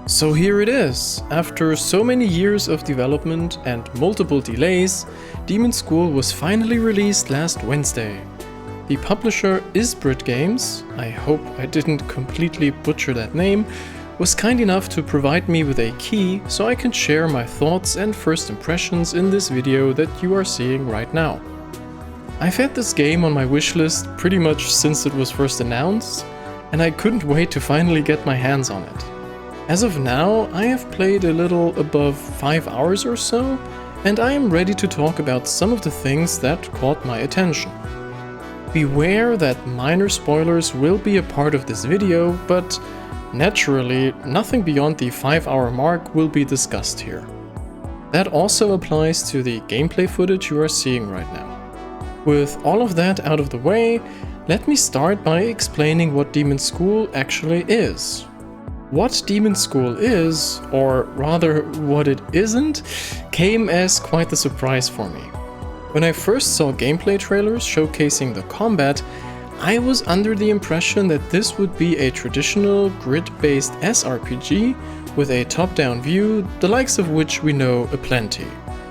So here it is. After so many years of development and multiple delays, Demonschool was finally released last Wednesday. The publisher Isbrit Games, I hope I didn't completely butcher that name, was kind enough to provide me with a key so I can share my thoughts and first impressions in this video that you are seeing right now. I've had this game on my wishlist pretty much since it was first announced, and I couldn't wait to finally get my hands on it. As of now, I have played a little above 5 hours or so, and I am ready to talk about some of the things that caught my attention. Beware that minor spoilers will be a part of this video, but naturally, nothing beyond the 5-hour mark will be discussed here. That also applies to the gameplay footage you are seeing right now. With all of that out of the way, let me start by explaining what Demonschool actually is. What Demonschool is, or rather what it isn't, came as quite the surprise for me. When I first saw gameplay trailers showcasing the combat, I was under the impression that this would be a traditional grid-based SRPG with a top-down view, the likes of which we know aplenty.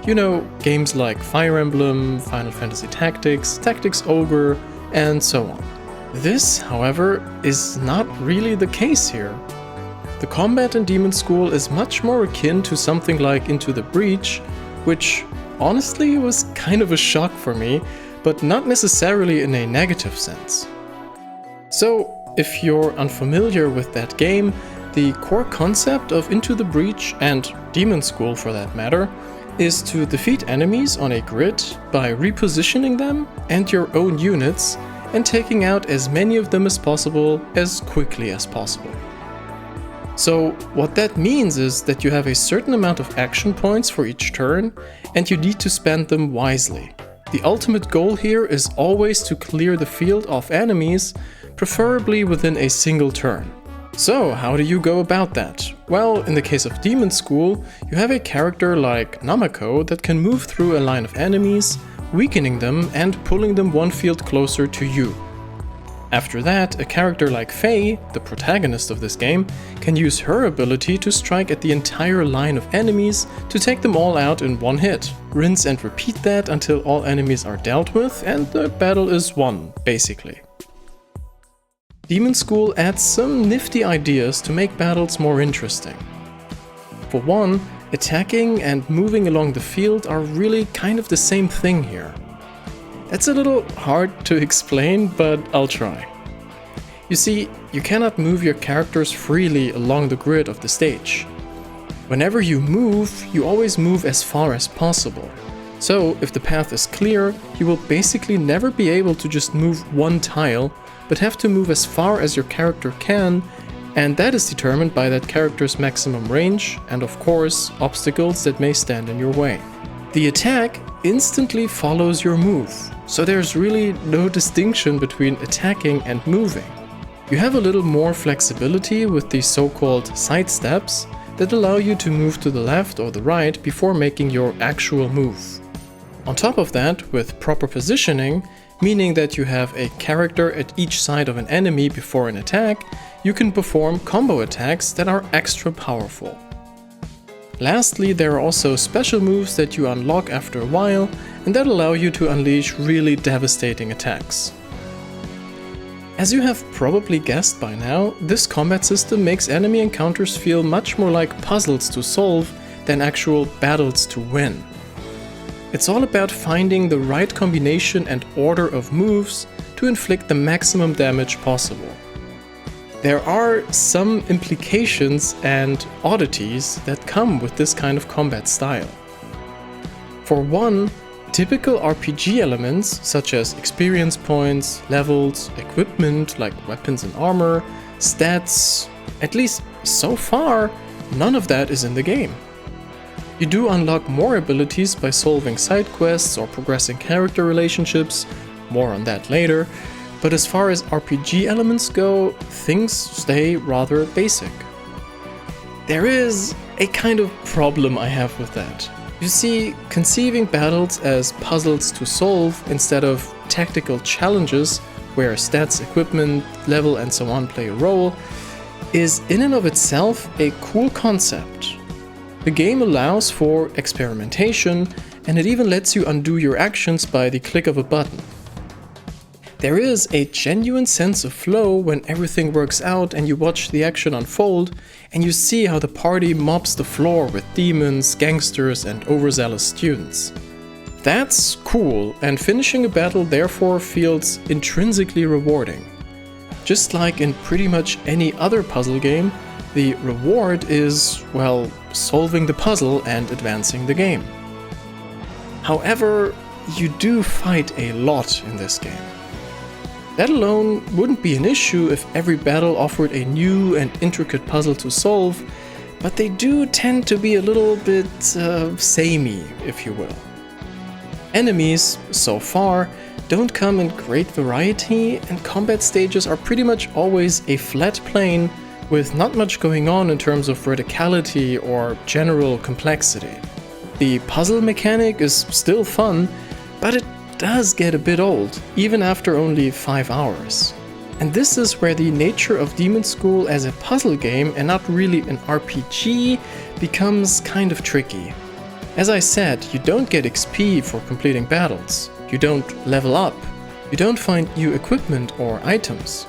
You know, games like Fire Emblem, Final Fantasy Tactics, Tactics Ogre, and so on. This, however, is not really the case here. The combat in Demonschool is much more akin to something like Into the Breach, which honestly was kind of a shock for me, but not necessarily in a negative sense. So, if you're unfamiliar with that game, the core concept of Into the Breach, and Demonschool for that matter, is to defeat enemies on a grid by repositioning them and your own units and taking out as many of them as possible as quickly as possible. So what that means is that you have a certain amount of action points for each turn, and you need to spend them wisely. The ultimate goal here is always to clear the field of enemies, preferably within a single turn. So how do you go about that? Well, in the case of Demonschool, you have a character like Namako that can move through a line of enemies, weakening them and pulling them one field closer to you. After that, a character like Faye, the protagonist of this game, can use her ability to strike at the entire line of enemies to take them all out in one hit. Rinse and repeat that until all enemies are dealt with and the battle is won, basically. Demonschool adds some nifty ideas to make battles more interesting. For one, attacking and moving along the field are really kind of the same thing here. That's a little hard to explain, but I'll try. You see, you cannot move your characters freely along the grid of the stage. Whenever you move, you always move as far as possible. So, if the path is clear, you will basically never be able to just move one tile, but have to move as far as your character can, and that is determined by that character's maximum range and, of course, obstacles that may stand in your way. The attack instantly follows your move, so there's really no distinction between attacking and moving. You have a little more flexibility with the so-called side steps that allow you to move to the left or the right before making your actual move. On top of that, with proper positioning, meaning that you have a character at each side of an enemy before an attack, you can perform combo attacks that are extra powerful. Lastly, there are also special moves that you unlock after a while and that allow you to unleash really devastating attacks. As you have probably guessed by now, this combat system makes enemy encounters feel much more like puzzles to solve than actual battles to win. It's all about finding the right combination and order of moves to inflict the maximum damage possible. There are some implications and oddities that come with this kind of combat style. For one, typical RPG elements such as experience points, levels, equipment like weapons and armor, stats, at least so far, none of that is in the game. You do unlock more abilities by solving side quests or progressing character relationships, more on that later, but as far as RPG elements go, things stay rather basic. There is a kind of problem I have with that. You see, conceiving battles as puzzles to solve instead of tactical challenges where stats, equipment, level and so on play a role, is in and of itself a cool concept. The game allows for experimentation, and it even lets you undo your actions by the click of a button. There is a genuine sense of flow when everything works out and you watch the action unfold and you see how the party mops the floor with demons, gangsters and overzealous students. That's cool, and finishing a battle therefore feels intrinsically rewarding. Just like in pretty much any other puzzle game, the reward is, well, solving the puzzle and advancing the game. However, you do fight a lot in this game. That alone wouldn't be an issue if every battle offered a new and intricate puzzle to solve, but they do tend to be a little bit samey, if you will. Enemies, so far, don't come in great variety, and combat stages are pretty much always a flat plane with not much going on in terms of verticality or general complexity. The puzzle mechanic is still fun, but it does get a bit old, even after only 5 hours. And this is where the nature of Demonschool as a puzzle game and not really an RPG becomes kind of tricky. As I said, you don't get XP for completing battles, you don't level up, you don't find new equipment or items.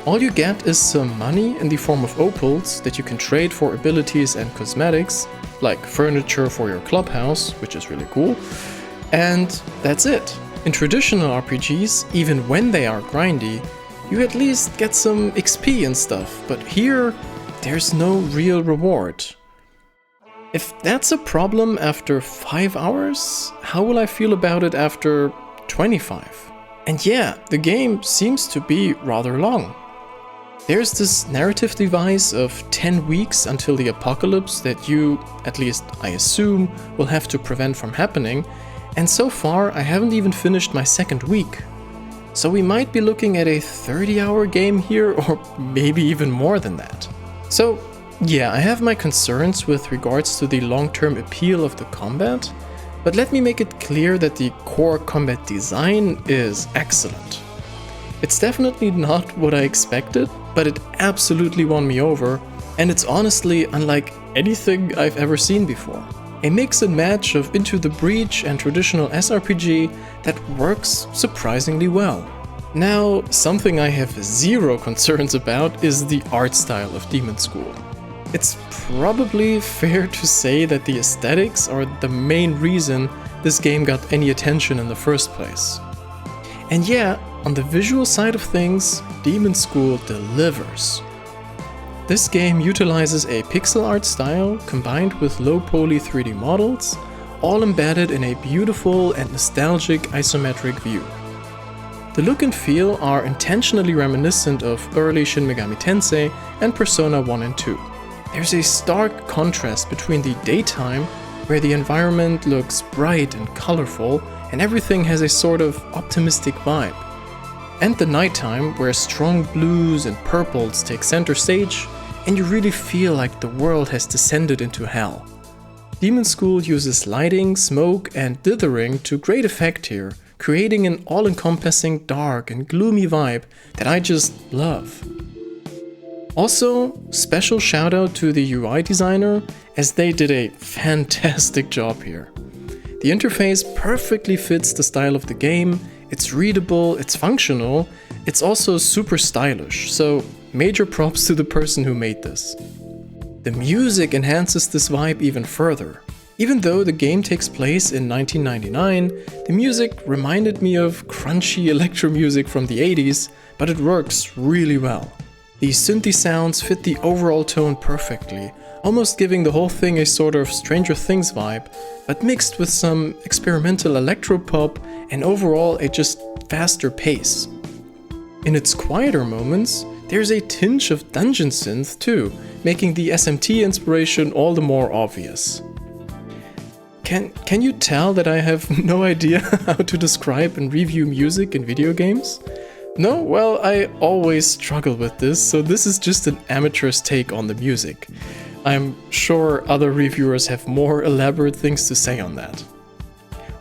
All you get is some money in the form of opals that you can trade for abilities and cosmetics, like furniture for your clubhouse, which is really cool, and that's it. In traditional RPGs, even when they are grindy, you at least get some XP and stuff, but here, there's no real reward. If that's a problem after 5 hours, how will I feel about it after 25? And yeah, the game seems to be rather long. There's this narrative device of 10 weeks until the apocalypse that you, at least I assume, will have to prevent from happening, and so far I haven't even finished my second week. So we might be looking at a 30-hour game here, or maybe even more than that. So yeah, I have my concerns with regards to the long-term appeal of the combat, but let me make it clear that the core combat design is excellent. It's definitely not what I expected, but it absolutely won me over, and it's honestly unlike anything I've ever seen before. A mix and match of Into the Breach and traditional SRPG that works surprisingly well. Now, something I have zero concerns about is the art style of Demonschool. It's probably fair to say that the aesthetics are the main reason this game got any attention in the first place. And yeah, on the visual side of things, Demonschool delivers. This game utilizes a pixel art style combined with low-poly 3D models, all embedded in a beautiful and nostalgic isometric view. The look and feel are intentionally reminiscent of early Shin Megami Tensei and Persona 1 and 2. There's a stark contrast between the daytime, where the environment looks bright and colorful and everything has a sort of optimistic vibe, and the nighttime, where strong blues and purples take center stage and you really feel like the world has descended into hell. Demonschool uses lighting, smoke and dithering to great effect here, creating an all-encompassing dark and gloomy vibe that I just love. Also, special shout out to the UI designer, as they did a fantastic job here. The interface perfectly fits the style of the game, it's readable, it's functional, it's also super stylish, so major props to the person who made this. The music enhances this vibe even further. Even though the game takes place in 1999, the music reminded me of crunchy electro music from the 80s, but it works really well. The synthy sounds fit the overall tone perfectly, almost giving the whole thing a sort of Stranger Things vibe, but mixed with some experimental electropop and overall a just faster pace. In its quieter moments, there's a tinge of dungeon synth too, making the SMT inspiration all the more obvious. Can you tell that I have no idea how to describe and review music in video games? No? Well, I always struggle with this, so this is just an amateur's take on the music. I'm sure other reviewers have more elaborate things to say on that.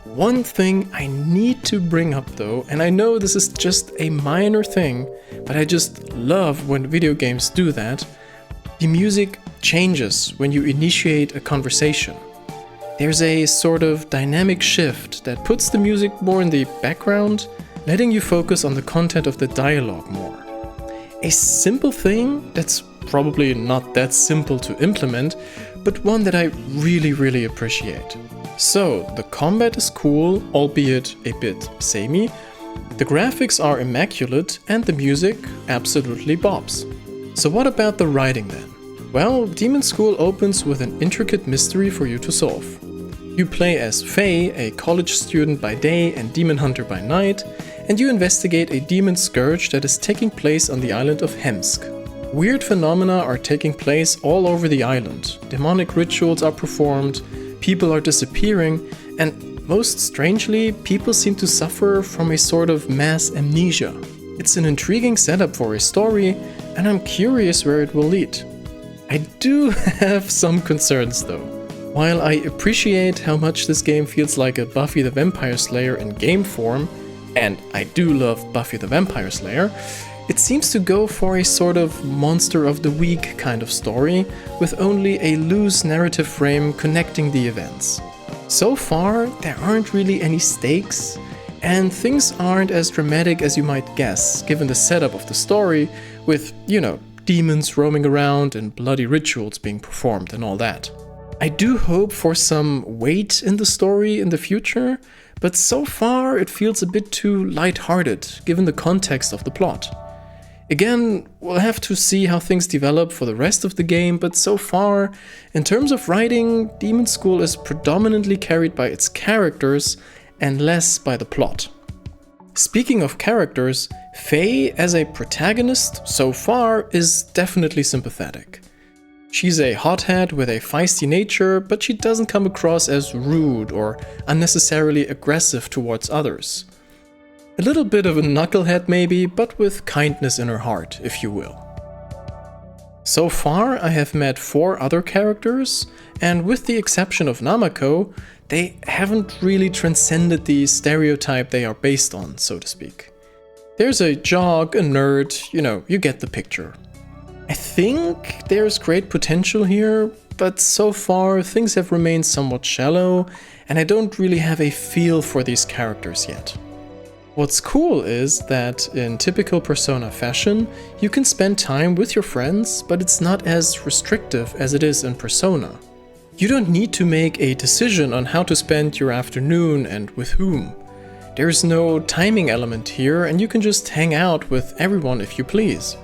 One thing I need to bring up though, and I know this is just a minor thing, but I just love when video games do that, The music changes when you initiate a conversation. There's a sort of dynamic shift that puts the music more in the background, letting you focus on the content of the dialogue more. A simple thing that's probably not that simple to implement, but one that I really appreciate. So, the combat is cool, albeit a bit samey, the graphics are immaculate, and the music absolutely bops. So what about the writing then? Well, Demonschool opens with an intricate mystery for you to solve. You play as Faye, a college student by day and demon hunter by night, and you investigate a demon scourge that is taking place on the island of Hemsk. Weird phenomena are taking place all over the island. Demonic rituals are performed, people are disappearing, and most strangely, people seem to suffer from a sort of mass amnesia. It's an intriguing setup for a story, and I'm curious where it will lead. I do have some concerns though. While I appreciate how much this game feels like a Buffy the Vampire Slayer in game form, and I do love Buffy the Vampire Slayer, it seems to go for a sort of monster of the week kind of story, with only a loose narrative frame connecting the events. So far, there aren't really any stakes, and things aren't as dramatic as you might guess, given the setup of the story, with, demons roaming around and bloody rituals being performed and all that. I do hope for some weight in the story in the future, but so far it feels a bit too lighthearted, given the context of the plot. Again, we'll have to see how things develop for the rest of the game, but so far, in terms of writing, Demonschool is predominantly carried by its characters and less by the plot. Speaking of characters, Faye as a protagonist so far is definitely sympathetic. She's a hothead with a feisty nature, but she doesn't come across as rude or unnecessarily aggressive towards others. A little bit of a knucklehead maybe, but with kindness in her heart, if you will. So far, I have met 4 other characters, and with the exception of Namako, they haven't really transcended the stereotype they are based on, so to speak. There's a jock, a nerd, you get the picture. I think there's great potential here, but so far things have remained somewhat shallow, and I don't really have a feel for these characters yet. What's cool is that in typical Persona fashion, you can spend time with your friends, but it's not as restrictive as it is in Persona. You don't need to make a decision on how to spend your afternoon and with whom. There's no timing element here, and you can just hang out with everyone if you please.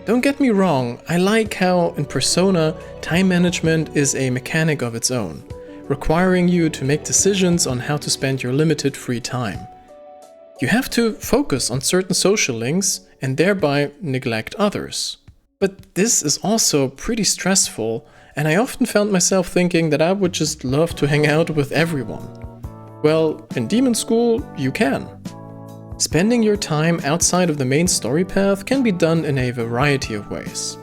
Don't get me wrong, I like how in Persona, time management is a mechanic of its own, requiring you to make decisions on how to spend your limited free time. You have to focus on certain social links and thereby neglect others. But this is also pretty stressful, and I often found myself thinking that I would just love to hang out with everyone. Well, in Demonschool, you can. Spending your time outside of the main story path can be done in a variety of ways.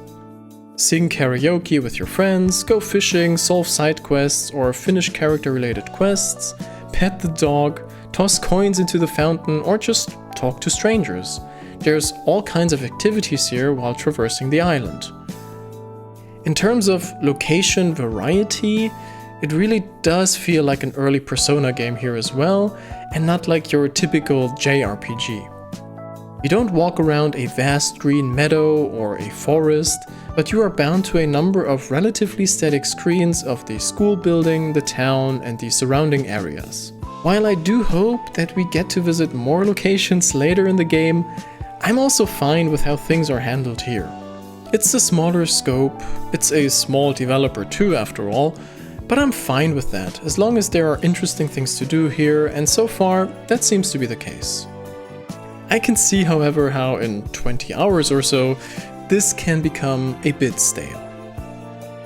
Sing karaoke with your friends, go fishing, solve side quests, or finish character-related quests, pet the dog, toss coins into the fountain, or just talk to strangers. There's all kinds of activities here while traversing the island. In terms of location variety, it really does feel like an early Persona game here as well, and not like your typical JRPG. You don't walk around a vast green meadow or a forest, but you are bound to a number of relatively static screens of the school building, the town, and the surrounding areas. While I do hope that we get to visit more locations later in the game, I'm also fine with how things are handled here. It's a smaller scope, it's a small developer too after all, but I'm fine with that as long as there are interesting things to do here, and so far that seems to be the case. I can see, however, how in 20 hours or so, this can become a bit stale.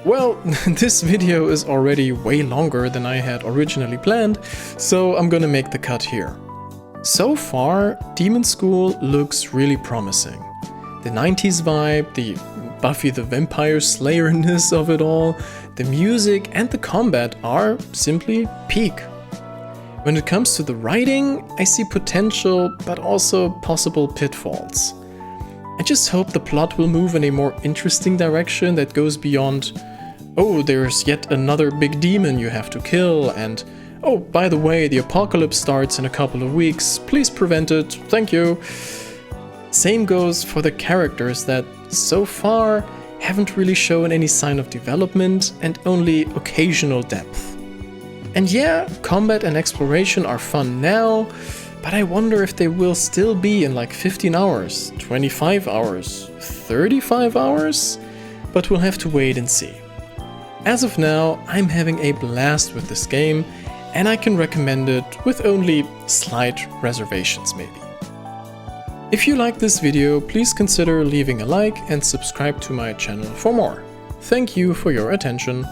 Well, this video is already way longer than I had originally planned, so I'm gonna make the cut here. So far, Demonschool looks really promising. The 90s vibe, the Buffy the Vampire Slayer-ness of it all, the music and the combat are simply peak. When it comes to the writing, I see potential, but also possible pitfalls. I just hope the plot will move in a more interesting direction that goes beyond, oh, there's yet another big demon you have to kill, and oh, by the way, the apocalypse starts in a couple of weeks, please prevent it, thank you. Same goes for the characters that, so far, haven't really shown any sign of development and only occasional depth. And yeah, combat and exploration are fun now, but I wonder if they will still be in like 15 hours, 25 hours, 35 hours? But we'll have to wait and see. As of now, I'm having a blast with this game, and I can recommend it with only slight reservations maybe. If you like this video, please consider leaving a like and subscribe to my channel for more. Thank you for your attention.